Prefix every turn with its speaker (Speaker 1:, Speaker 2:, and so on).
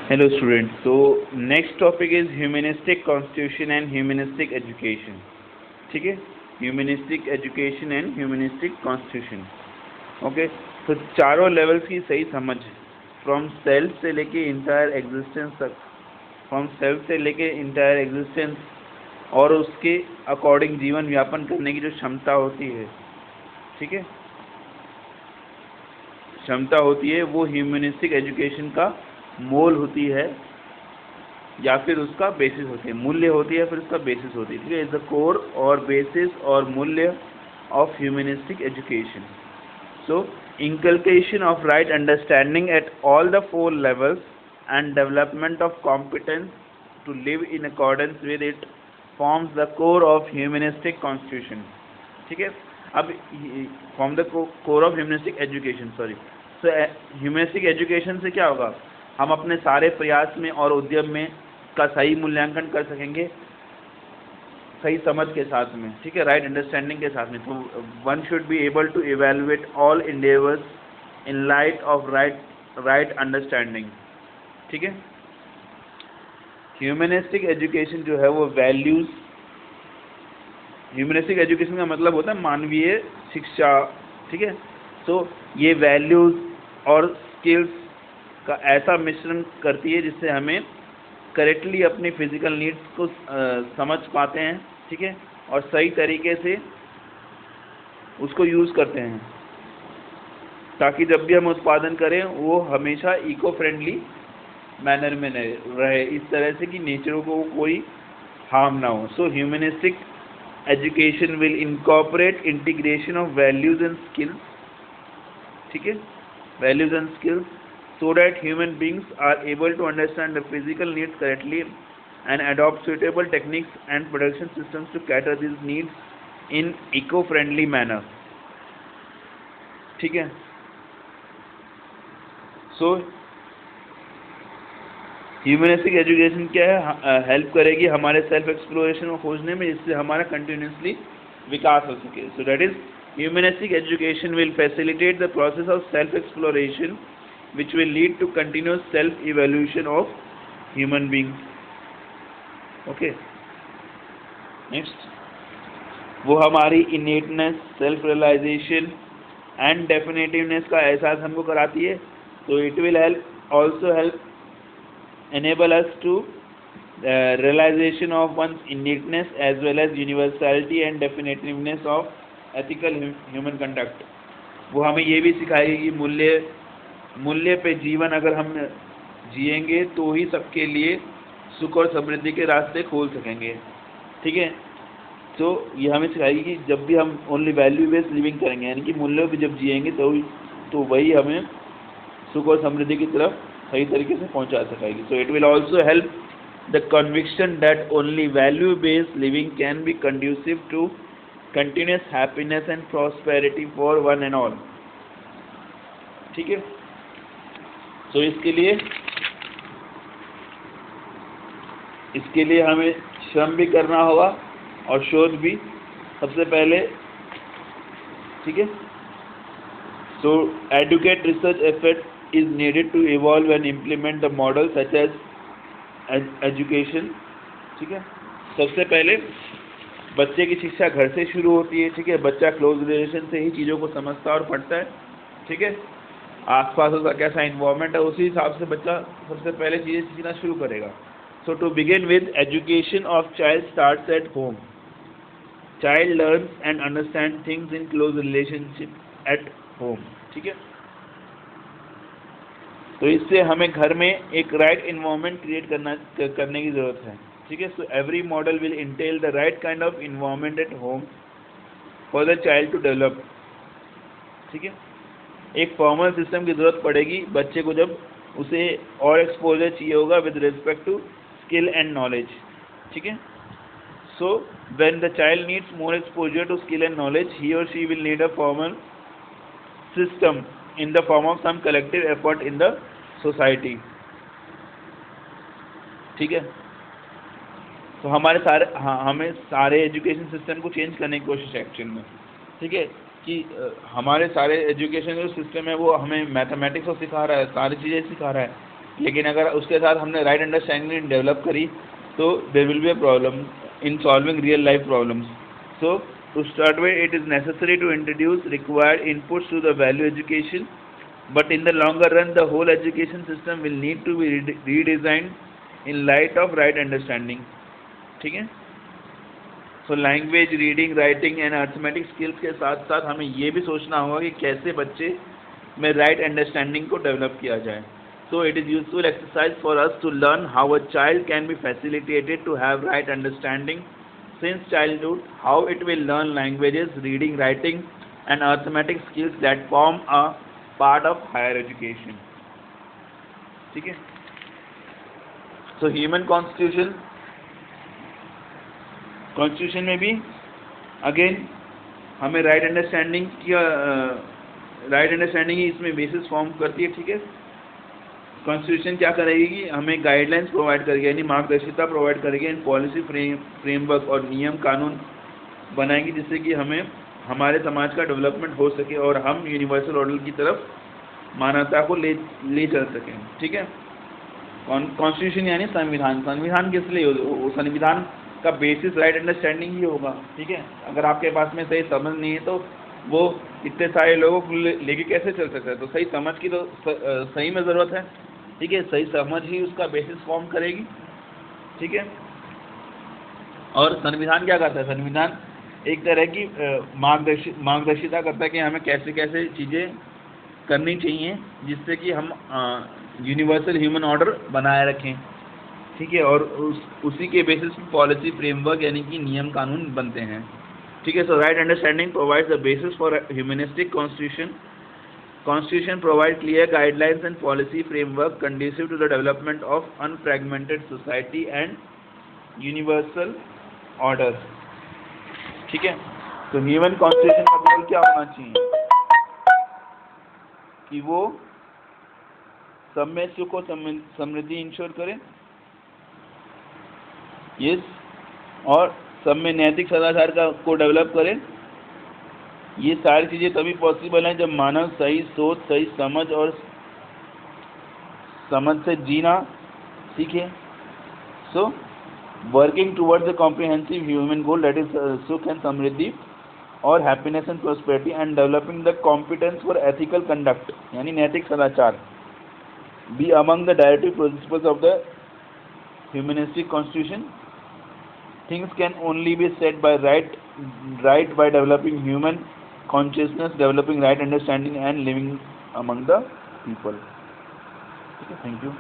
Speaker 1: Hello students. So next topic is humanistic constitution and humanistic education. ठीक है, humanistic education and humanistic constitution. Okay, तो चारों levels की सही समझ, फ्रॉम सेल्फ से लेके इंटायर एग्जिस्टेंस तक, फ्रॉम सेल्फ से लेके इंटायर एग्जिस्टेंस और उसके अकॉर्डिंग जीवन व्यापन करने की जो क्षमता होती है, ठीक है, क्षमता होती है, वो ह्यूमनिस्टिक एजुकेशन का मोल होती है या फिर उसका बेसिस होती है, मूल्य होती है, फिर उसका बेसिस होती है, ठीक है। इज द कोर और बेसिस और मूल्य of humanistic education. So, inculcation of right understanding at all the four levels and development of competence to live in accordance with it forms the core of humanistic constitution. ठीक है, अब form the core of humanistic education, sorry. So, humanistic education से क्या होगा, हम अपने सारे प्रयास में और उद्यम में का सही मूल्यांकन कर सकेंगे, सही समझ के साथ में, ठीक है, राइट अंडरस्टैंडिंग के साथ में. तो one should be able to evaluate all endeavours in light of right understanding. ठीक है, ह्यूमनिस्टिक एजुकेशन जो है वो वैल्यूज, ह्यूमनिस्टिक एजुकेशन का मतलब होता है मानवीय शिक्षा, ठीक है. तो ये वैल्यूज और स्किल्स का ऐसा मिश्रण करती है जिससे हमें करेक्टली अपनी फिजिकल नीड्स को समझ पाते हैं, ठीक है, और सही तरीके से उसको यूज़ करते हैं ताकि जब भी हम उत्पादन करें वो हमेशा इको फ्रेंडली मैनर में रहे, इस तरह से कि नेचर को कोई हार्म ना हो. So humanistic education will incorporate integration of values and skills, ठीक है, values and skills, so that human beings are able to understand the physical needs correctly and adopt suitable techniques and production systems to cater these needs in eco-friendly manner. ठीक है, so humanistic education क्या है, help करेगी हमारे self exploration को खोजने में, जिससे हमारा कंटिन्यूसली विकास हो सके. So that is humanistic education will facilitate the process of self exploration which will lead to continuous self-evaluation of human beings. Okay. Next, वो हमारी innateness, self-realization and definitiveness का एहसास हमको कराती है. तो it will also help enable us to realization of one's innateness as well as universality and definitiveness of ethical human conduct. वो हमें ये भी सिखाएगी कि मूल्य पे जीवन अगर हम जिएंगे तो ही सबके लिए सुख और समृद्धि के रास्ते खोल सकेंगे, ठीक है. तो ये हमें सिखाएगी कि जब भी हम ओनली वैल्यू बेस्ड लिविंग करेंगे, यानी कि मूल्यों पे जब जिएंगे तो वही हमें सुख और समृद्धि की तरफ सही तरीके से पहुंचा सकेगी. So it will also help the conviction that only value based living can be conducive to continuous happiness and prosperity for one and all. ठीक है, तो इसके लिए हमें श्रम भी करना होगा और शोध भी सबसे पहले, ठीक है. So educate research effort is needed to evolve and implement the model such as education. ठीक है, सबसे पहले बच्चे की शिक्षा घर से शुरू होती है, ठीक है. बच्चा क्लोज रिलेशन से ही चीज़ों को समझता और पढ़ता है, ठीक है. आसपास उसका कैसा इन्वायरमेंट है उसी हिसाब से बच्चा सबसे पहले चीज़ें सीखना शुरू करेगा. So to begin with education of child starts at home. Child learns and understand things in close relationship at home, ठीक है. तो इससे हमें घर में एक राइट इन्वायरमेंट क्रिएट करने की ज़रूरत है, ठीक है. So every model will entail the right kind of environment at home for the child to develop, ठीक है. एक फॉर्मल सिस्टम की ज़रूरत पड़ेगी बच्चे को जब उसे और एक्सपोजर चाहिए होगा with respect to skill and knowledge, ठीक है. So when the child needs more exposure to skill and knowledge, he और she will need a formal system in the form of some collective effort in the society, ठीक है. तो हमें सारे education system को change करने की कोशिश है एक्चुअल में, ठीक है. कि हमारे सारे एजुकेशन जो सिस्टम है वो हमें मैथमेटिक्स को सिखा रहा है, सारी चीज़ें सिखा रहा है, लेकिन अगर उसके साथ हमने राइट अंडरस्टैंडिंग डेवलप करी तो there will be a problem in solving real life problems. So to start with, it is necessary to introduce required inputs to the value education, but in the longer run the whole education system will need to be redesigned in light of right understanding. ठीक है. So language, reading, writing and arithmetic skills के साथ साथ हमें ये भी सोचना होगा कि कैसे बच्चे में right understanding को develop किया जाए. So it is useful exercise for us to learn how a child can be facilitated to have right understanding since childhood, how it will learn languages, reading, writing and arithmetic skills that form a part of higher education. ठीक है. So human constitution में भी again हमें right understanding ही इसमें basis form करती है. ठीक है. कॉन्स्टिट्यूशन क्या करेगी कि हमें गाइडलाइंस प्रोवाइड करेगी, यानी मार्गदर्शिता प्रोवाइड करेगी, इन पॉलिसी फ्रेमवर्क और नियम कानून बनाएगी जिससे कि हमें हमारे समाज का डेवलपमेंट हो सके और हम यूनिवर्सल ऑर्डर की तरफ मानवता को ले चल सकें. ठीक है. कॉन्स्टिट्यूशन यानी संविधान. संविधान किस लिए? संविधान का बेसिस राइट अंडरस्टैंडिंग ही होगा. ठीक है. अगर आपके पास में सही समझ नहीं है तो वो इतने सारे लोगों को लेके कैसे चल सकता है? तो सही समझ की तो सही में ज़रूरत है. ठीक है. सही समझ ही उसका बेसिस फॉर्म करेगी. ठीक है. और संविधान क्या करता है? संविधान एक तरह की मार्गदर्शिता करता है कि हमें कैसे कैसे चीज़ें करनी चाहिए जिससे कि हम यूनिवर्सल ह्यूमन ऑर्डर बनाए रखें. ठीक है. और उसी के बेसिस पर पॉलिसी फ्रेमवर्क यानी कि नियम कानून बनते हैं. ठीक है. So right understanding provides the basis for humanistic constitution. Constitution provide clear guidelines and policy framework conducive to the development of unfragmented society and universal order. ठीक है. तो ह्यूमन कॉन्स्टिट्यूशन का गोल क्या होना चाहिए कि वो सब में सुख और समृद्धि इंश्योर करे. यस. और सब में नैतिक सदाचार को डेवलप करे. ये सारी चीज़ें तभी पॉसिबल हैं जब मानव सही सोच, सही समझ और समझ से जीना सीखे. So working towards the comprehensive human goal that is सुख एंड समृद्धि और happiness and prosperity and developing the competence for ethical conduct यानी नैतिक सदाचार be among the directive principles of the humanistic constitution. Things can only be said by right by developing human consciousness, developing right understanding and living among the people. Okay, thank you.